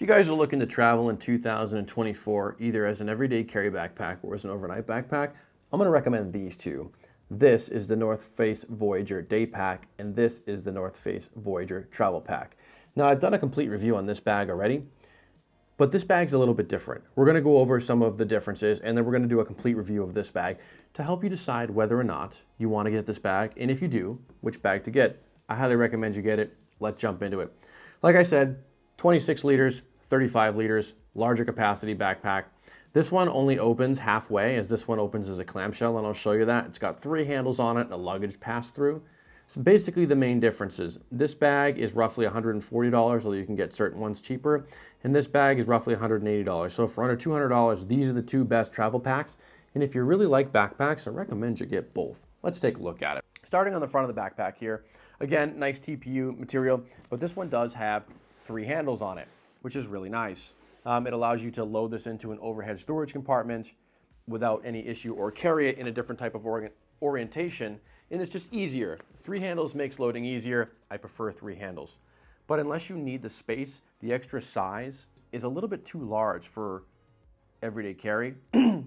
you guys are looking to travel in 2024, either as an everyday carry backpack or as an overnight backpack, I'm going to recommend these two. This is the North Face Voyager Day Pack, and this is the North Face Voyager Travel Pack. Now, I've done a complete review on this bag already, but this bag's a little bit different. We're going to go over some of the differences, and then we're going to do a complete review of this bag to help you decide whether or not you want to get this bag, and if you do, which bag to get. I highly recommend you get it. Let's jump into it. Like I said, 26 liters, 35 liters, larger capacity backpack. This one only opens halfway, as this one opens as a clamshell, and I'll show you that. It's got 3 handles on it and a luggage pass-through. So basically the main differences. This bag is roughly $140, although you can get certain ones cheaper, and this bag is roughly $180. So for under $200, these are the two best travel packs, and if you really like backpacks, I recommend you get both. Let's take a look at it. Starting on the front of the backpack here, again, nice TPU material, but this one does have 3 handles on it, which is really nice. It allows you to load this into an overhead storage compartment without any issue, or carry it in a different type of orientation, and it's just easier. 3 handles makes loading easier. I prefer 3 handles. But unless you need the space, the extra size is a little bit too large for everyday carry.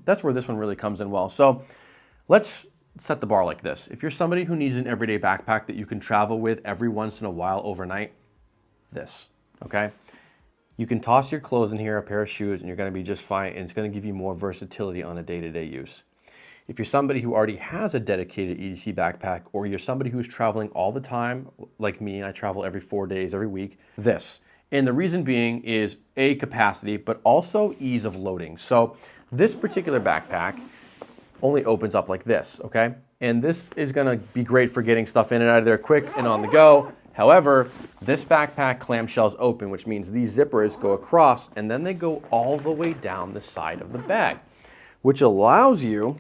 That's where this one really comes in well. So let's set the bar like this. If you're somebody who needs an everyday backpack that you can travel with every once in a while overnight, this, okay? You can toss your clothes in here, a pair of shoes, and you're going to be just fine, and it's going to give you more versatility on a day-to-day use. If you're somebody who already has a dedicated EDC backpack, or you're somebody who's traveling all the time, like me, I travel every 4 days, every week, this. And the reason being is A, capacity, but also ease of loading. So this particular backpack only opens up like this, okay? And this is going to be great for getting stuff in and out of there quick and on the go. However, this backpack clamshells open, which means these zippers go across and then they go all the way down the side of the bag, which allows you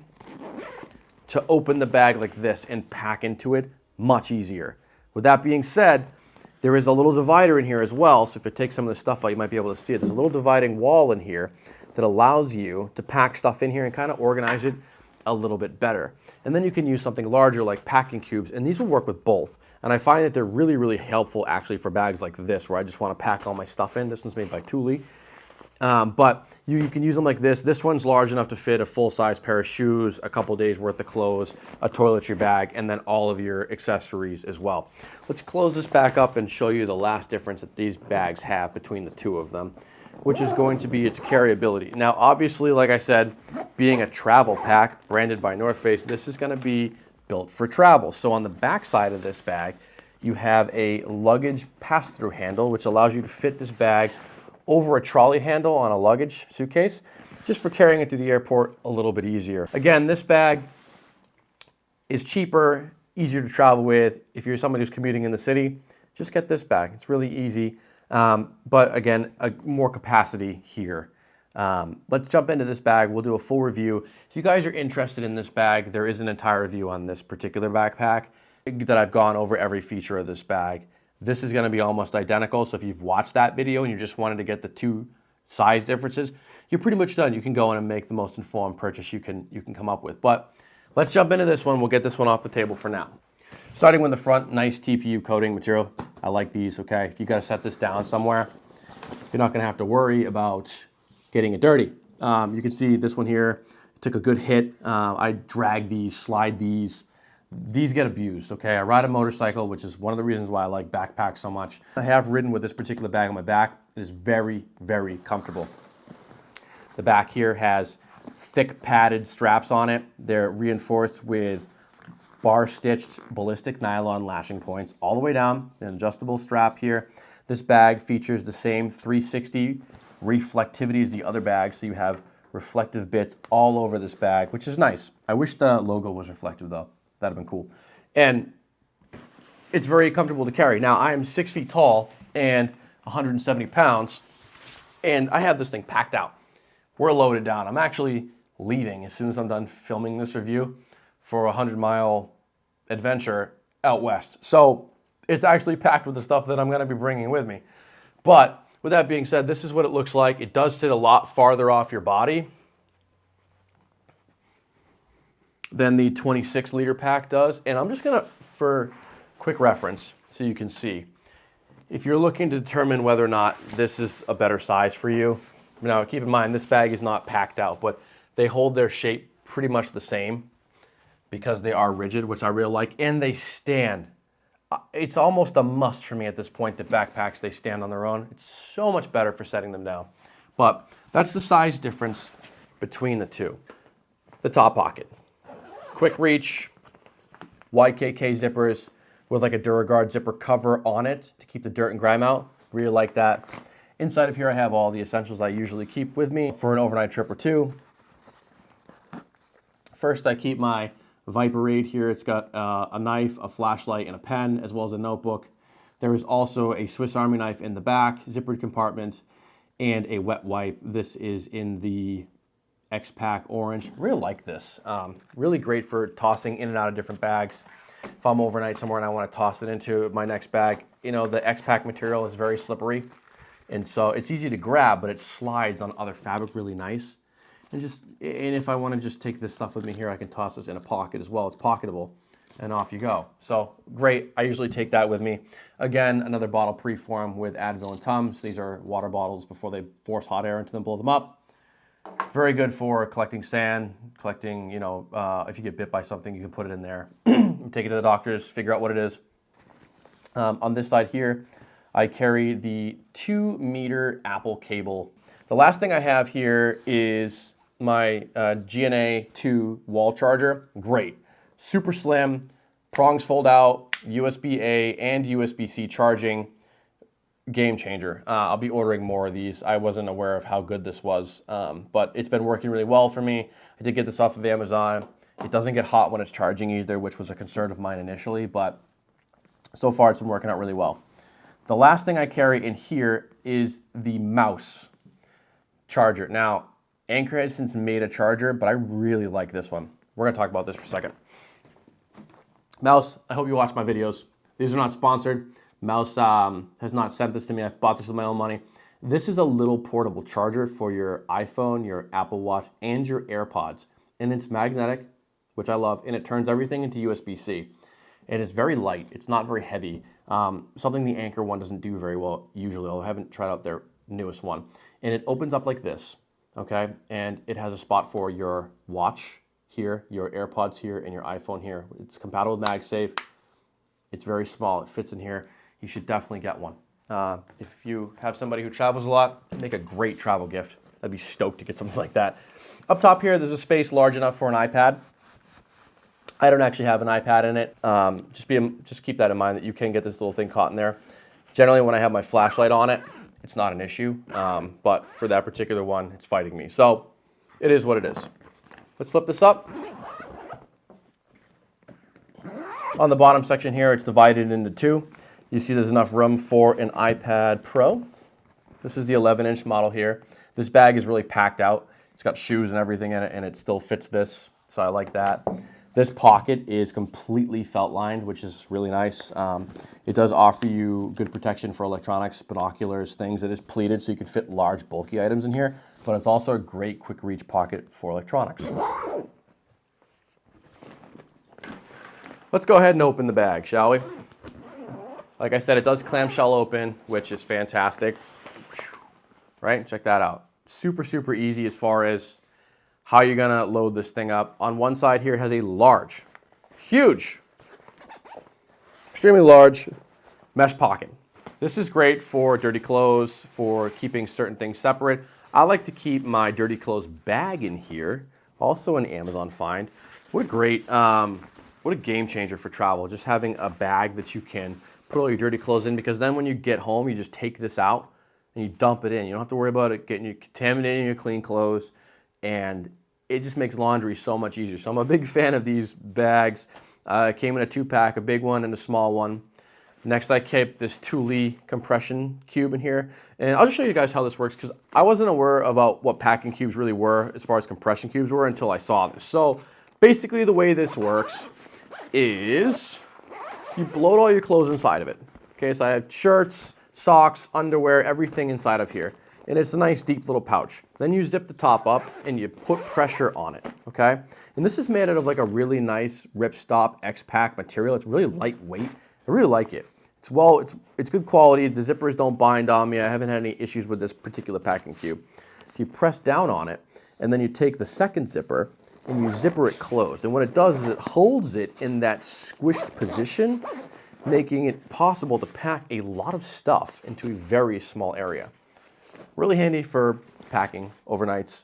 to open the bag like this and pack into it much easier. With that being said, there is a little divider in here as well, so if you take some of the stuff out, you might be able to see it. There's a little dividing wall in here that allows you to pack stuff in here and kind of organize it a little bit better. And then you can use something larger like packing cubes, and these will work with both. And I find that they're really, really helpful actually for bags like this, where I just want to pack all my stuff in. This one's made by Thule. But you can use them like this. This one's large enough to fit a full-size pair of shoes, a couple days worth of clothes, a toiletry bag, and then all of your accessories as well. Let's close this back up and show you the last difference that these bags have between the two of them, which is going to be its carryability. Now, obviously, like I said, being a travel pack branded by North Face, this is going to be built for travel. So on the back side of this bag, you have a luggage pass-through handle, which allows you to fit this bag over a trolley handle on a luggage suitcase, just for carrying it to the airport a little bit easier. Again, this bag is cheaper, easier to travel with. If you're somebody who's commuting in the city, just get this bag. It's really easy. But again, more capacity here. Let's jump into this bag. We'll do a full review. If you guys are interested in this bag, there is an entire review on this particular backpack that I've gone over every feature of this bag. This is going to be almost identical, so if you've watched that video and you just wanted to get the 2 size differences, you're pretty much done. You can go in and make the most informed purchase you can come up with. But let's jump into this one. We'll get this one off the table for now. Starting with the front, nice TPU coating material. I like these, okay? If you got to set this down somewhere, you're not going to have to worry about getting it dirty. You can see this one here took a good hit. I drag these, slide these. These get abused, okay? I ride a motorcycle, which is one of the reasons why I like backpacks so much. I have ridden with this particular bag on my back. It is very, very comfortable. The back here has thick padded straps on it. They're reinforced with bar-stitched ballistic nylon lashing points all the way down, an adjustable strap here. This bag features the same 360 reflectivity as the other bag, so you have reflective bits all over this bag, which is nice. I wish the logo was reflective though. That'd have been cool. And it's very comfortable to carry. Now, I am 6 feet tall and 170 pounds, and I have this thing packed out. We're loaded down. I'm actually leaving as soon as I'm done filming this review for a 100-mile adventure out west. So it's actually packed with the stuff that I'm going to be bringing with me. But with that being said, this is what it looks like. It does sit a lot farther off your body than the 26-liter pack does. And I'm just going to, for quick reference, so you can see, if you're looking to determine whether or not this is a better size for you, now keep in mind this bag is not packed out, but they hold their shape pretty much the same because they are rigid, which I really like, and they stand. It's almost a must for me at this point that backpacks, they stand on their own. It's so much better for setting them down. But that's the size difference between the two. The top pocket. Quick reach, YKK zippers with like a DuraGuard zipper cover on it to keep the dirt and grime out. Really like that. Inside of here I have all the essentials I usually keep with me for an overnight trip or two. First I keep my Viperade here. It's got a knife, a flashlight, and a pen, as well as a notebook. There is also a Swiss Army knife in the back, zippered compartment, and a wet wipe. This is in the X-Pack orange. Really like this. Really great for tossing in and out of different bags. If I'm overnight somewhere and I want to toss it into my next bag, you know, the X-Pack material is very slippery, and so it's easy to grab, but it slides on other fabric really nice. And if I want to just take this stuff with me here, I can toss this in a pocket as well. It's pocketable, and off you go. So great. I usually take that with me. Again, another bottle preform with Advil and Tums. These are water bottles before they force hot air into them, blow them up. Very good for collecting sand, collecting, you know, if you get bit by something, you can put it in there. Take it to the doctors, figure out what it is. On this side here, I carry the 2-meter Apple cable. The last thing I have here is my GNA 2 wall charger. Great. Super slim, prongs fold out, USB-A and USB-C charging. Game changer. I'll be ordering more of these. I wasn't aware of how good this was, but it's been working really well for me. I did get this off of Amazon. It doesn't get hot when it's charging either, which was a concern of mine initially, but so far it's been working out really well. The last thing I carry in here is the mouse charger. Now, Anker has since made a charger, but I really like this one. We're going to talk about this for a second. Mouse, I hope you watch my videos. These are not sponsored. Mouse has not sent this to me. I bought this with my own money. This is a little portable charger for your iPhone, your Apple Watch, and your AirPods. And it's magnetic, which I love, and it turns everything into USB-C. And it's very light. It's not very heavy. Something the Anker one doesn't do very well usually, although I haven't tried out their newest one. And it opens up like this, okay? And it has a spot for your watch here, your AirPods here, and your iPhone here. It's compatible with MagSafe. It's very small. It fits in here. You should definitely get one. If you have somebody who travels a lot, make a great travel gift. I'd be stoked to get something like that. Up top here, there's a space large enough for an iPad. I don't actually have an iPad in it. Just keep that in mind that you can get this little thing caught in there. Generally, when I have my flashlight on it, it's not an issue. But for that particular one, it's fighting me. So it is what it is. Let's flip this up. On the bottom section here, it's divided into two. You see there's enough room for an iPad Pro. This is the 11-inch model here. This bag is really packed out. It's got shoes and everything in it, and it still fits this, so I like that. This pocket is completely felt lined, which is really nice. It does offer you good protection for electronics, binoculars, things. It is pleated, so you can fit large, bulky items in here, but it's also a great quick reach pocket for electronics. Let's go ahead and open the bag, shall we? Like I said, it does clamshell open, which is fantastic. Right? Check that out. Super, super easy as far as how you're gonna load this thing up. On one side here, it has a large, huge, extremely large mesh pocket. This is great for dirty clothes, for keeping certain things separate. I like to keep my dirty clothes bag in here, also an Amazon find. What a game changer for travel, just having a bag that you can put all your dirty clothes in, because then when you get home, you just take this out and you dump it in. You don't have to worry about it getting you contaminating your clean clothes, and it just makes laundry so much easier. So I'm a big fan of these bags. It came in a 2-pack, a big one and a small one. Next, I kept this Thule compression cube in here. And I'll just show you guys how this works, because I wasn't aware about what packing cubes really were as far as compression cubes were until I saw this. So basically the way this works is you load all your clothes inside of it. Okay, so I have shirts, socks, underwear, everything inside of here. And it's a nice deep little pouch. Then you zip the top up and you put pressure on it, okay? And this is made out of like a really nice ripstop X-Pack material. It's really lightweight. I really like it. It's good quality. The zippers don't bind on me. I haven't had any issues with this particular packing cube. So you press down on it, and then you take the second zipper and you zipper it closed. And what it does is it holds it in that squished position, making it possible to pack a lot of stuff into a very small area. Really handy for packing overnights,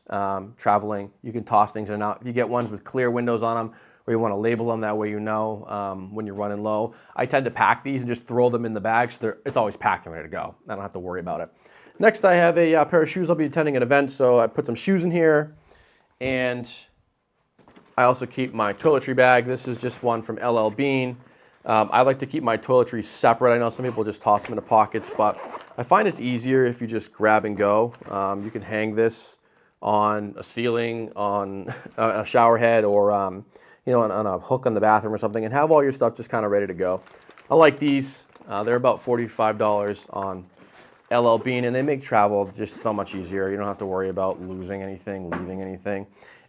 traveling. You can toss things in and out. You get ones with clear windows on them, or you want to label them, that way you know when you're running low. I tend to pack these and just throw them in the bag, so it's always packed and ready to go. I don't have to worry about it. Next, I have a pair of shoes. I'll be attending an event, so I put some shoes in here, and I also keep my toiletry bag. This is just one from LL Bean. I like to keep my toiletries separate. I know some people just toss them into pockets, but I find it's easier if you just grab and go. You can hang this on a ceiling, on a shower head, or on a hook on the bathroom or something, and have all your stuff just kind of ready to go. I like these. They're about $45 on LL Bean, and they make travel just so much easier. You don't have to worry about losing anything, leaving anything.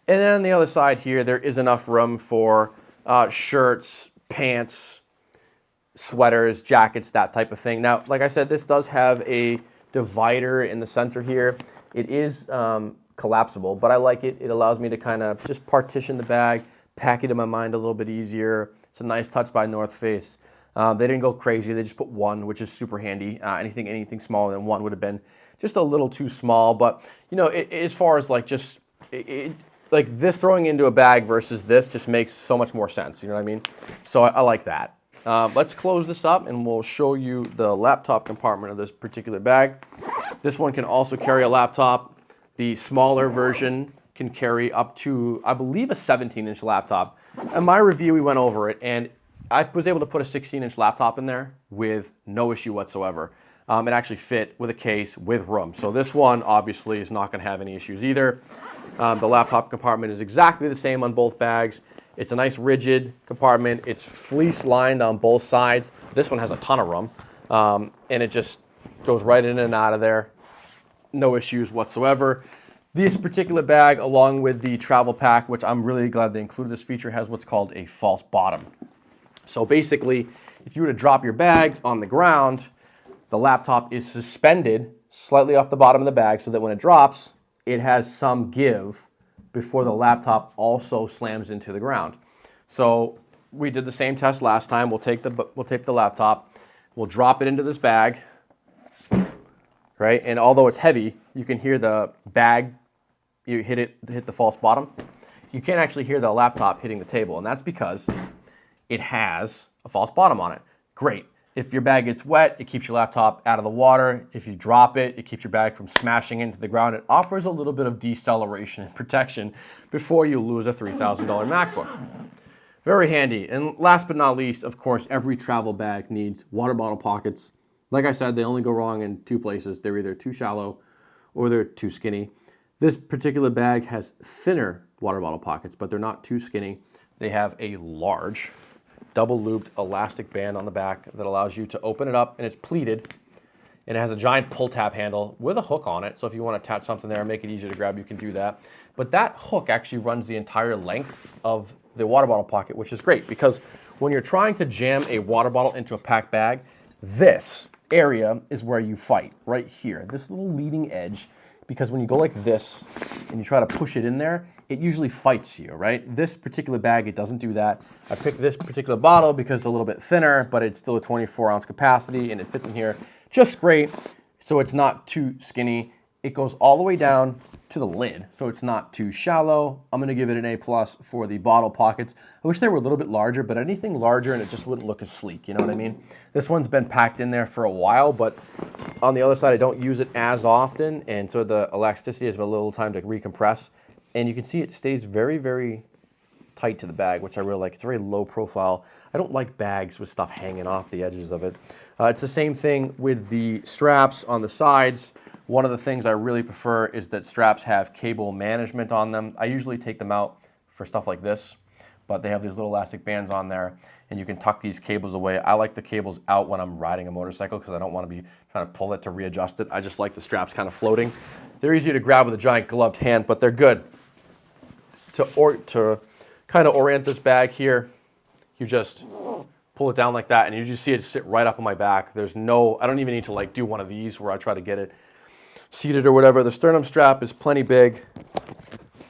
And then on the other side here, there is enough room for shirts, pants, sweaters, jackets, that type of thing. Now, like I said, this does have a divider in the center here. It is collapsible, but I like it. It allows me to kind of just partition the bag, pack it in my mind a little bit easier. It's a nice touch by North Face. They didn't go crazy. They just put one, which is super handy. Anything smaller than one would have been just a little too small. But as far as like just like this throwing into a bag versus this just makes so much more sense. You know what I mean? So I like that. Let's close this up and we'll show you the laptop compartment of this particular bag. This one can also carry a laptop. The smaller version can carry up to, I believe, a 17-inch laptop. In my review, we went over it, and I was able to put a 16-inch laptop in there with no issue whatsoever. It actually fit with a case, with room. So this one obviously is not going to have any issues either. The laptop compartment is exactly the same on both bags. It's a nice rigid compartment. It's fleece lined on both sides. This one has a ton of room, and it just goes right in and out of there. No issues whatsoever. This particular bag, along with the travel pack, which I'm really glad they included this feature, has what's called a false bottom. So basically, if you were to drop your bag on the ground, the laptop is suspended slightly off the bottom of the bag so that when it drops, it has some give before the laptop also slams into the ground. So we did the same test last time. We'll take the laptop, we'll drop it into this bag, right? And although it's heavy, you can hear the bag, you hit the false bottom. You can't actually hear the laptop hitting the table, and that's because it has a false bottom on it. Great. If your bag gets wet, it keeps your laptop out of the water. If you drop it, it keeps your bag from smashing into the ground. It offers a little bit of deceleration and protection before you lose a $3,000 MacBook. Very handy. And last but not least, of course, every travel bag needs water bottle pockets. Like I said, they only go wrong in two places. They're either too shallow or they're too skinny. This particular bag has thinner water bottle pockets, but they're not too skinny. They have a large double looped elastic band on the back that allows you to open it up, and it's pleated, and it has a giant pull tab handle with a hook on it. So if you want to attach something there and make it easier to grab, you can do that. But that hook actually runs the entire length of the water bottle pocket, which is great because when you're trying to jam a water bottle into a packed bag, this area is where you fight, right here, this little leading edge, because when you go like this and you try to push it in there, it usually fights you, right? This particular bag, it doesn't do that. I picked this particular bottle because it's a little bit thinner, but it's still a 24-ounce capacity, and it fits in here just great, so it's not too skinny. It goes all the way down to the lid, so it's not too shallow. I'm gonna give it an A+ for the bottle pockets. I wish they were a little bit larger, but anything larger and it just wouldn't look as sleek, you know what I mean? This one's been packed in there for a while, but on the other side, I don't use it as often, and so the elasticity has a little time to recompress. And you can see it stays very, very tight to the bag, which I really like. It's very low profile. I don't like bags with stuff hanging off the edges of it. It's the same thing with the straps on the sides. One of the things I really prefer is that straps have cable management on them. I usually take them out for stuff like this, but they have these little elastic bands on there, and you can tuck these cables away. I like the cables out when I'm riding a motorcycle because I don't want to be trying to pull it to readjust it. I just like the straps kind of floating. They're easier to grab with a giant gloved hand, but they're good. To kind of orient this bag here, you just pull it down like that, and you just see it sit right up on my back. There's no, I don't even need to like do one of these where I try to get it seated or whatever. The sternum strap is plenty big,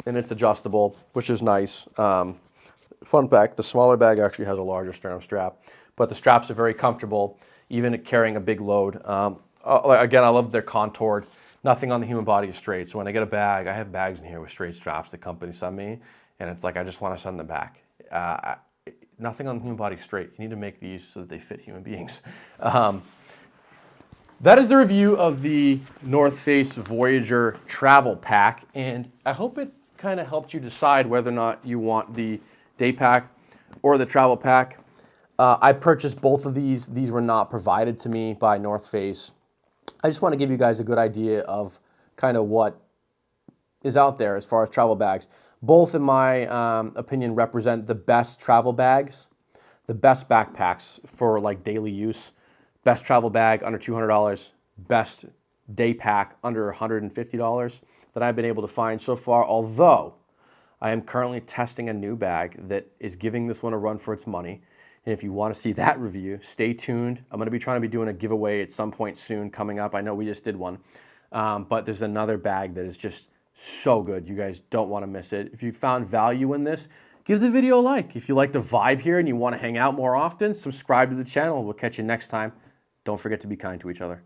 and it's adjustable, which is nice. Fun fact, the smaller bag actually has a larger sternum strap, but the straps are very comfortable, even at carrying a big load. Again, I love they're contoured. Nothing on the human body is straight. So when I get a bag, I have bags in here with straight straps the company sent me, and it's like I just want to send them back. Nothing on the human body is straight. You need to make these so that they fit human beings. That is the review of the North Face Voyager travel pack, and I hope it kind of helped you decide whether or not you want the day pack or the travel pack. I purchased both of these. These were not provided to me by North Face. I just want to give you guys a good idea of kind of what is out there as far as travel bags. Both, in my opinion, represent the best travel bags, the best backpacks for like daily use. Best travel bag under $200, best day pack under $150 that I've been able to find so far, although I am currently testing a new bag that is giving this one a run for its money. And if you want to see that review, stay tuned. I'm going to trying to be doing a giveaway at some point soon coming up. I know we just did one, but there's another bag that is just so good. You guys don't want to miss it. If you found value in this, give the video a like. If you like the vibe here and you want to hang out more often, subscribe to the channel. We'll catch you next time. Don't forget to be kind to each other.